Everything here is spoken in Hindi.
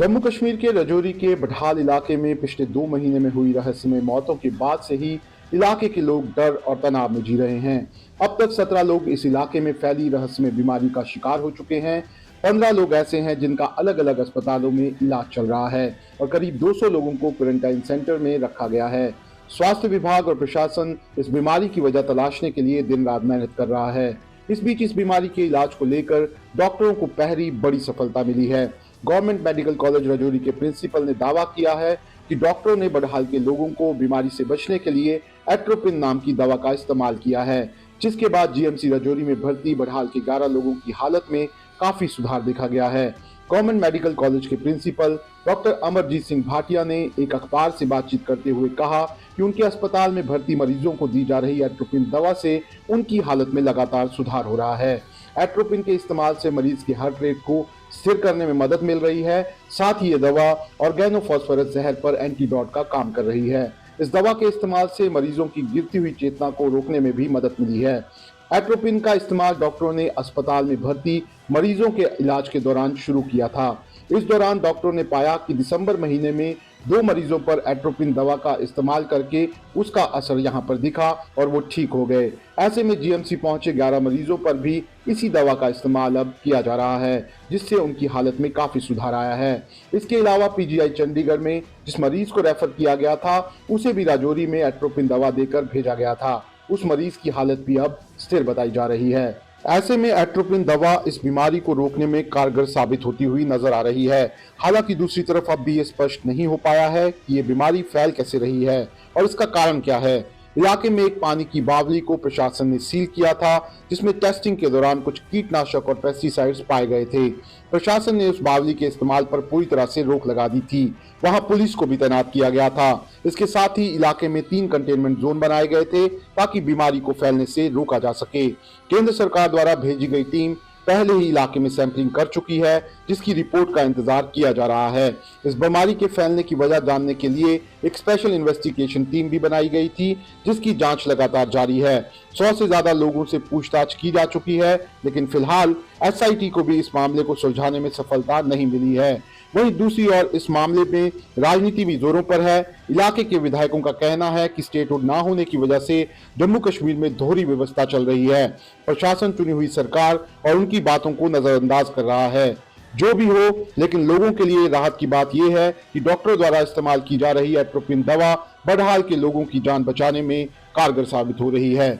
जम्मू कश्मीर के रजौरी के बढाल इलाके में पिछले 2 महीने में हुई रहस्यमय मौतों के बाद से ही इलाके के लोग डर और तनाव में जी रहे हैं। अब तक 17 लोग इस इलाके में फैली रहस्यमय बीमारी का शिकार हो चुके हैं। 15 लोग ऐसे हैं जिनका अलग अलग अस्पतालों में इलाज चल रहा है और करीब 200 लोगों को क्वारंटाइन सेंटर में रखा गया है। स्वास्थ्य विभाग और प्रशासन इस बीमारी की वजह तलाशने के लिए दिन रात मेहनत कर रहा है। इस बीच इस बीमारी के इलाज को लेकर डॉक्टरों को पहली बड़ी सफलता मिली है। गवर्नमेंट मेडिकल कॉलेज रजौरी के प्रिंसिपल ने दावा किया है कि डॉक्टरों ने बडहाल के लोगों को बीमारी से बचने के लिए एट्रोपिन नाम की दवा का इस्तेमाल किया है, जिसके बाद जीएमसी रजौरी में भर्ती बडहाल के 11 लोगों की हालत में काफी सुधार देखा गया है। गवर्नमेंट मेडिकल कॉलेज के प्रिंसिपल डॉक्टर अमरजीत सिंह भाटिया ने एक अखबार से बातचीत करते हुए कहा कि उनके अस्पताल में भर्ती मरीजों को दी जा रही एट्रोपिन दवा से उनकी हालत में लगातार सुधार हो रहा है। एट्रोपिन के इस्तेमाल से मरीज की हार्ट रेट को स्थिर करने में मदद मिल रही है। साथ ही ये दवा ऑर्गेनोफॉस्फोरस जहर पर एंटीडोट का काम कर रही है। इस दवा के इस्तेमाल से मरीजों की गिरती हुई चेतना को रोकने में भी मदद मिली है। एट्रोपिन का इस्तेमाल डॉक्टरों ने अस्पताल में भर्ती मरीजों के इलाज के दौरान शुरू किया था। इस दौरान डॉक्टरों ने पाया कि दिसंबर महीने में 2 मरीजों पर एट्रोपिन दवा का इस्तेमाल करके उसका असर यहां पर दिखा और वो ठीक हो गए। ऐसे में जीएमसी पहुंचे 11 मरीजों पर भी इसी दवा का इस्तेमाल अब किया जा रहा है, जिससे उनकी हालत में काफी सुधार आया है। इसके अलावा पीजीआई चंडीगढ़ में जिस मरीज को रेफर किया गया था उसे भी राजौरी में एट्रोपिन दवा देकर भेजा गया था। उस मरीज की हालत भी अब स्थिर बताई जा रही है। ऐसे में एट्रोपिन दवा इस बीमारी को रोकने में कारगर साबित होती हुई नजर आ रही है। हालांकि दूसरी तरफ अब भी ये स्पष्ट नहीं हो पाया है कि ये बीमारी फैल कैसे रही है और इसका कारण क्या है। इलाके में एक पानी की बावली को प्रशासन ने सील किया था, जिसमें टेस्टिंग के दौरान कुछ कीटनाशक और पेस्टिसाइड्स पाए गए थे। प्रशासन ने उस बावली के इस्तेमाल पर पूरी तरह से रोक लगा दी थी। वहां पुलिस को भी तैनात किया गया था। इसके साथ ही इलाके में 3 कंटेनमेंट जोन बनाए गए थे ताकि बीमारी को फैलने से रोका जा सके। केंद्र सरकार द्वारा भेजी गई टीम पहले ही इलाके में सैंपलिंग कर चुकी है, जिसकी रिपोर्ट का इंतजार किया जा रहा है। इस बीमारी के फैलने की वजह जानने के लिए एक स्पेशल इन्वेस्टिगेशन टीम भी बनाई गई थी, जिसकी जांच लगातार जारी है। 100 से ज्यादा लोगों से पूछताछ की जा चुकी है, लेकिन फिलहाल एसआईटी को भी इस मामले को सुलझाने में सफलता नहीं मिली है। वहीं दूसरी ओर इस मामले में राजनीति भी जोरों पर है। इलाके के विधायकों का कहना है कि स्टेटहुड ना होने की वजह से जम्मू कश्मीर में दोहरी व्यवस्था चल रही है। प्रशासन चुनी हुई सरकार और उनकी बातों को नजरअंदाज कर रहा है। जो भी हो, लेकिन लोगों के लिए राहत की बात यह है कि डॉक्टरों द्वारा इस्तेमाल की जा रही एट्रोपिन दवा बडहाल के लोगों की जान बचाने में कारगर साबित हो रही है।